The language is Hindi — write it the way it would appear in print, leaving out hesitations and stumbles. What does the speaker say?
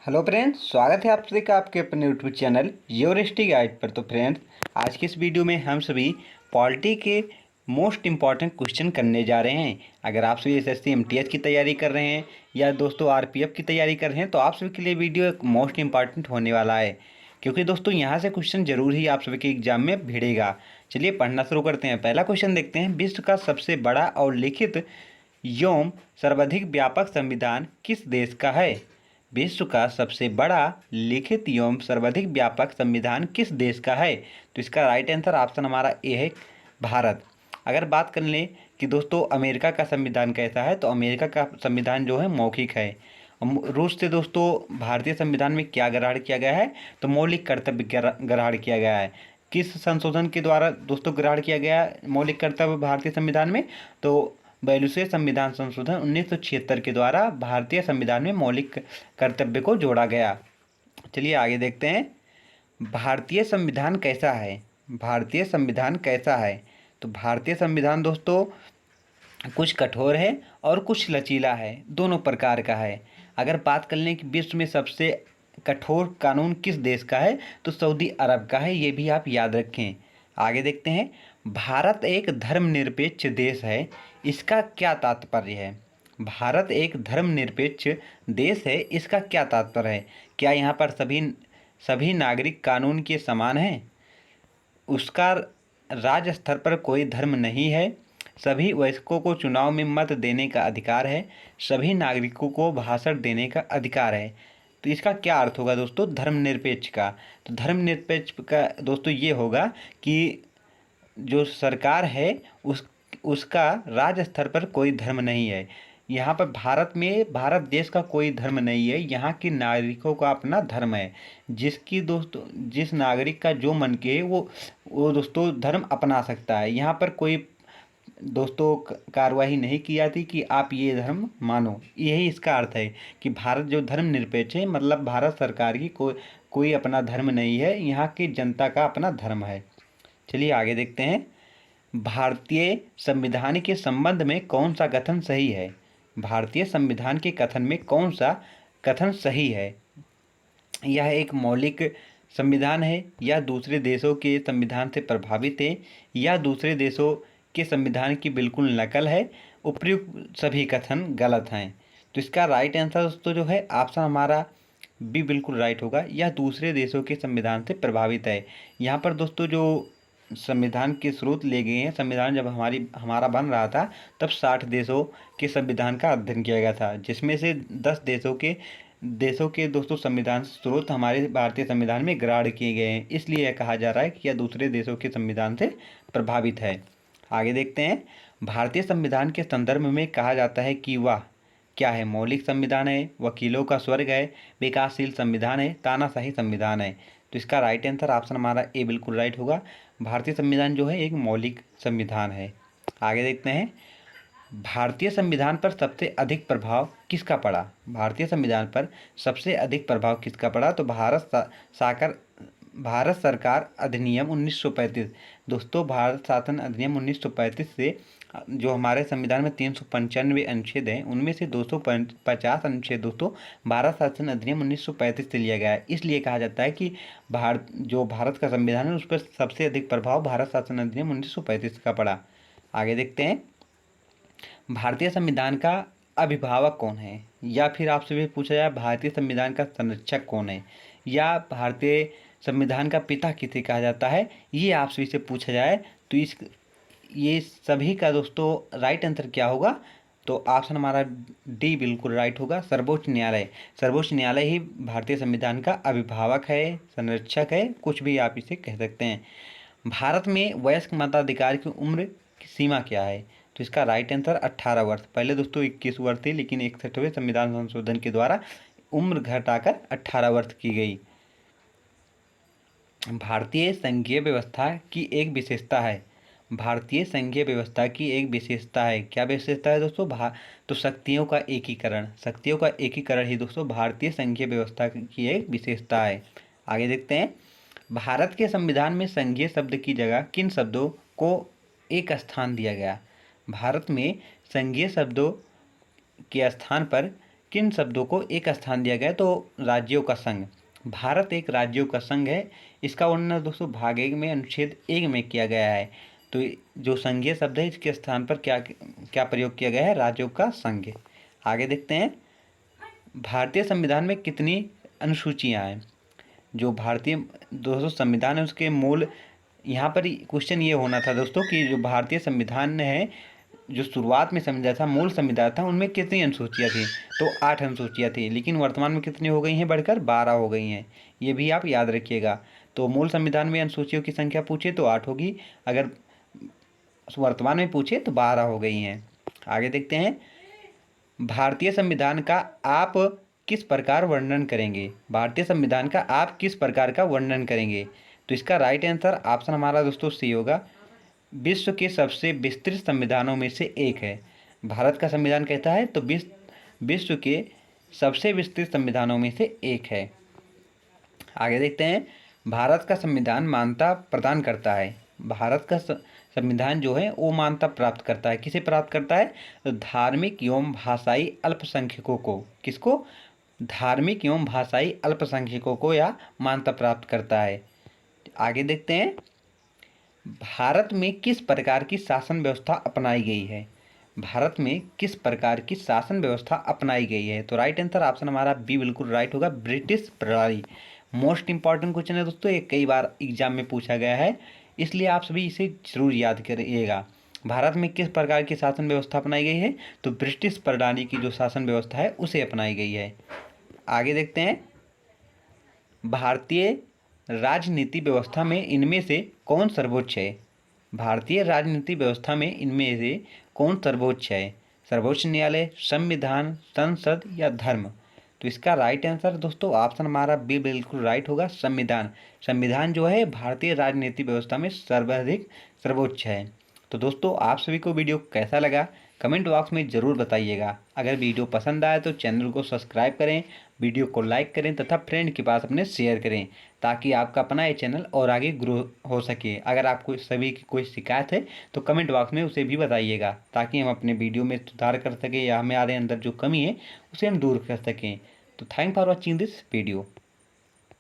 हेलो फ्रेंड्स, स्वागत है आप सभी का आपके अपने YouTube channel your history guide पर। तो फ्रेंड्स, आज की इस वीडियो में हम सभी पॉलिटी के मोस्ट इम्पॉर्टेंट क्वेश्चन करने जा रहे हैं। अगर आप सभी एसएससी एमटीएस की तैयारी कर रहे हैं या दोस्तों आरपीएफ की तैयारी कर रहे हैं तो आप सभी के लिए वीडियो एक मोस्ट इम्पॉर्टेंट होने वाला है, क्योंकि दोस्तों यहाँ से क्वेश्चन जरूर ही आप सभी के एग्जाम में भिड़ेगा। चलिए पढ़ना शुरू करते हैं। पहला क्वेश्चन देखते हैं। विश्व का सबसे बड़ा और लिखित एवं सर्वाधिक व्यापक संविधान किस देश का है? विश्व का सबसे बड़ा लिखित एवं सर्वाधिक व्यापक संविधान किस देश का है? तो इसका राइट आंसर ऑप्शन हमारा ए है, भारत। अगर बात कर लें कि दोस्तों अमेरिका का संविधान कैसा है, तो अमेरिका का संविधान जो है मौखिक है। रूस से दोस्तों भारतीय संविधान में क्या ग्रहण किया गया है? तो मौलिक कर्तव्य ग्रहण किया गया है। किस संशोधन के द्वारा दोस्तों ग्रहण किया गया मौलिक कर्तव्य भारतीय संविधान में? तो बैलूसे संविधान संशोधन 1976 के द्वारा भारतीय संविधान में मौलिक कर्तव्य को जोड़ा गया। चलिए आगे देखते हैं। भारतीय संविधान कैसा है? भारतीय संविधान कैसा है? तो भारतीय संविधान दोस्तों कुछ कठोर है और कुछ लचीला है, दोनों प्रकार का है। अगर बात कर लें कि विश्व में सबसे कठोर कानून किस देश का है, तो सऊदी अरब का है। ये भी आप याद रखें। आगे देखते हैं। भारत एक धर्मनिरपेक्ष देश है, इसका क्या तात्पर्य है? भारत एक धर्मनिरपेक्ष देश है, इसका क्या तात्पर्य है? क्या यहाँ पर सभी नागरिक कानून के समान हैं? उसका राज्य स्तर पर कोई धर्म नहीं है। सभी वयस्कों को चुनाव में मत देने का अधिकार है। सभी नागरिकों को भाषण देने का अधिकार है। तो इसका क्या अर्थ होगा दोस्तों धर्मनिरपेक्ष का? तो धर्मनिरपेक्ष का दोस्तों ये होगा कि जो सरकार है उसका राज्य स्तर पर कोई धर्म नहीं है। यहाँ पर भारत देश का कोई धर्म नहीं है, यहाँ के नागरिकों का अपना धर्म है। जिस नागरिक का जो मन के वो दोस्तों धर्म अपना सकता है। यहाँ पर कोई दोस्तों कार्रवाई नहीं की जाती कि आप ये धर्म मानो। यही इसका अर्थ है कि भारत जो धर्मनिरपेक्ष है, मतलब भारत सरकार की कोई अपना धर्म नहीं है, यहाँ की जनता का अपना धर्म है। चलिए आगे देखते हैं। भारतीय संविधान के संबंध में कौन सा कथन सही है? भारतीय संविधान के कथन में कौन सा कथन सही है? यह एक मौलिक संविधान है, या दूसरे देशों के संविधान से प्रभावित है, या दूसरे देशों के संविधान की बिल्कुल नकल है। उपयुक्त सभी कथन गलत हैं। तो इसका राइट आंसर दोस्तों जो है ऑप्शन हमारा बी बिल्कुल राइट होगा, या दूसरे देशों के संविधान से प्रभावित है। यहाँ पर दोस्तों जो संविधान के स्रोत ले गए हैं, संविधान जब हमारा बन रहा था तब 60 देशों के संविधान का अध्ययन किया गया था, जिसमें से 10 देशों के दोस्तों संविधान स्रोत हमारे भारतीय संविधान में ग्रहण किए गए हैं। इसलिए यह कहा जा रहा है कि यह दूसरे देशों के संविधान से प्रभावित है। आगे देखते हैं। भारतीय संविधान के संदर्भ में कहा जाता है कि वह क्या है? मौलिक संविधान है, वकीलों का स्वर्ग है, विकासशील संविधान है, तानाशाही संविधान है। तो इसका राइट आंसर ऑप्शन हमारा ए बिल्कुल राइट होगा। भारतीय संविधान जो है एक मौलिक संविधान है। आगे देखते हैं। भारतीय संविधान पर सबसे अधिक प्रभाव किसका पड़ा? भारतीय संविधान पर सबसे अधिक प्रभाव किसका पड़ा? तो भारत सरकार अधिनियम 1935। दोस्तों भारत शासन अधिनियम 1935 से जो हमारे संविधान में 395 अनुच्छेद हैं, उनमें से 250 अनुच्छेद दोस्तों भारत शासन अधिनियम 1935 से लिया गया है। इसलिए कहा जाता है कि भारत का संविधान है उस पर सबसे अधिक प्रभाव भारत शासन अधिनियम 1935 का पड़ा। आगे देखते हैं। भारतीय संविधान का अभिभावक कौन है? या फिर आपसे भी पूछा जाए भारतीय संविधान का संरक्षक कौन है, या भारतीय संविधान का पिता किसे कहा जाता है, ये आपसे से पूछा जाए तो ये सभी का दोस्तों राइट आंसर क्या होगा? तो ऑप्शन हमारा डी बिल्कुल राइट होगा, सर्वोच्च न्यायालय। सर्वोच्च न्यायालय ही भारतीय संविधान का अभिभावक है, संरक्षक है, कुछ भी आप इसे कह सकते हैं। भारत में वयस्क मताधिकार की उम्र की सीमा क्या है? तो इसका राइट आंसर 18 वर्ष। पहले दोस्तों 21 वर्ष थी, लेकिन 61वें संविधान संशोधन के द्वारा उम्र घटाकर 18 वर्ष की गई। भारतीय संघीय व्यवस्था की एक विशेषता है। भारतीय संघीय व्यवस्था की एक विशेषता है। क्या विशेषता है दोस्तों? तो शक्तियों का एकीकरण। शक्तियों का एकीकरण ही दोस्तों भारतीय संघीय व्यवस्था की एक विशेषता है। आगे देखते हैं। भारत के संविधान में संघीय शब्द की जगह किन शब्दों को एक स्थान दिया गया? भारत में संघीय शब्दों के स्थान पर किन शब्दों को एक स्थान दिया गया है? तो राज्यों का संघ। भारत एक राज्यों का संघ है। इसका वर्णन दोस्तों भाग 1 में अनुच्छेद 1 में किया गया है। तो जो संघीय शब्द है इसके स्थान पर क्या क्या प्रयोग किया गया है? राज्यों का संघ। आगे देखते हैं, भारतीय संविधान में कितनी अनुसूचियां हैं? जो भारतीय दोस्तों संविधान है उसके मूल, यहाँ पर क्वेश्चन ये होना था दोस्तों कि जो भारतीय संविधान है, जो शुरुआत में संविधान था, मूल संविधान था, उनमें कितनी अनुसूचियाँ थी? तो 8 अनुसूचियाँ थी, लेकिन वर्तमान में कितनी हो गई हैं? बढ़कर 12 हो गई हैं। ये भी आप याद रखिएगा। तो मूल संविधान में अनुसूचियों की संख्या पूछे तो 8 होगी, अगर वर्तमान में पूछे तो 12 हो गई हैं। आगे देखते हैं, भारतीय संविधान का आप किस प्रकार वर्णन करेंगे? भारतीय संविधान का आप किस प्रकार का वर्णन करेंगे? तो इसका राइट आंसर ऑप्शन हमारा दोस्तों सी होगा, विश्व के सबसे विस्तृत संविधानों में से एक है। भारत का संविधान कहता है तो विश्व के सबसे विस्तृत संविधानों में से एक है। आगे देखते हैं, भारत का संविधान मान्यता प्रदान करता है। भारत का संविधान जो है वो मान्यता प्राप्त करता है। किसे प्राप्त करता है? तो धार्मिक एवं भाषाई अल्पसंख्यकों को। किसको? धार्मिक एवं भाषाई अल्पसंख्यकों को यह मान्यता प्राप्त करता है। आगे देखते हैं, भारत में किस प्रकार की शासन व्यवस्था अपनाई गई है? भारत में किस प्रकार की शासन व्यवस्था अपनाई गई है? तो राइट आंसर ऑप्शन हमारा बी बिल्कुल राइट होगा, ब्रिटिश प्रणाली। मोस्ट इंपॉर्टेंट क्वेश्चन है दोस्तों, ये कई बार एग्जाम में पूछा गया है, इसलिए आप सभी इसे जरूर याद करिएगा। भारत में किस प्रकार की शासन व्यवस्था अपनाई गई है? तो ब्रिटिश प्रणाली की जो शासन व्यवस्था है उसे अपनाई गई है। आगे देखते हैं, भारतीय राजनीति व्यवस्था में इनमें से कौन सर्वोच्च है? भारतीय राजनीति व्यवस्था में इनमें से कौन सर्वोच्च है? सर्वोच्च न्यायालय, संविधान, संसद या धर्म? तो इसका राइट आंसर दोस्तों ऑप्शन हमारा बी बिल्कुल राइट होगा, संविधान। संविधान जो है भारतीय राजनीति व्यवस्था में सर्वाधिक सर्वोच्च है। तो दोस्तों आप सभी को वीडियो कैसा लगा कमेंट बॉक्स में ज़रूर बताइएगा। अगर वीडियो पसंद आए तो चैनल को सब्सक्राइब करें, वीडियो को लाइक करें तथा फ्रेंड के पास अपने शेयर करें, ताकि आपका अपना ये चैनल और आगे ग्रो हो सके। अगर आपको सभी की कोई शिकायत है तो कमेंट बॉक्स में उसे भी बताइएगा, ताकि हम अपने वीडियो में सुधार कर सकें या हमारे अंदर जो कमी है उसे हम दूर कर सकें। तो thank for watching this video.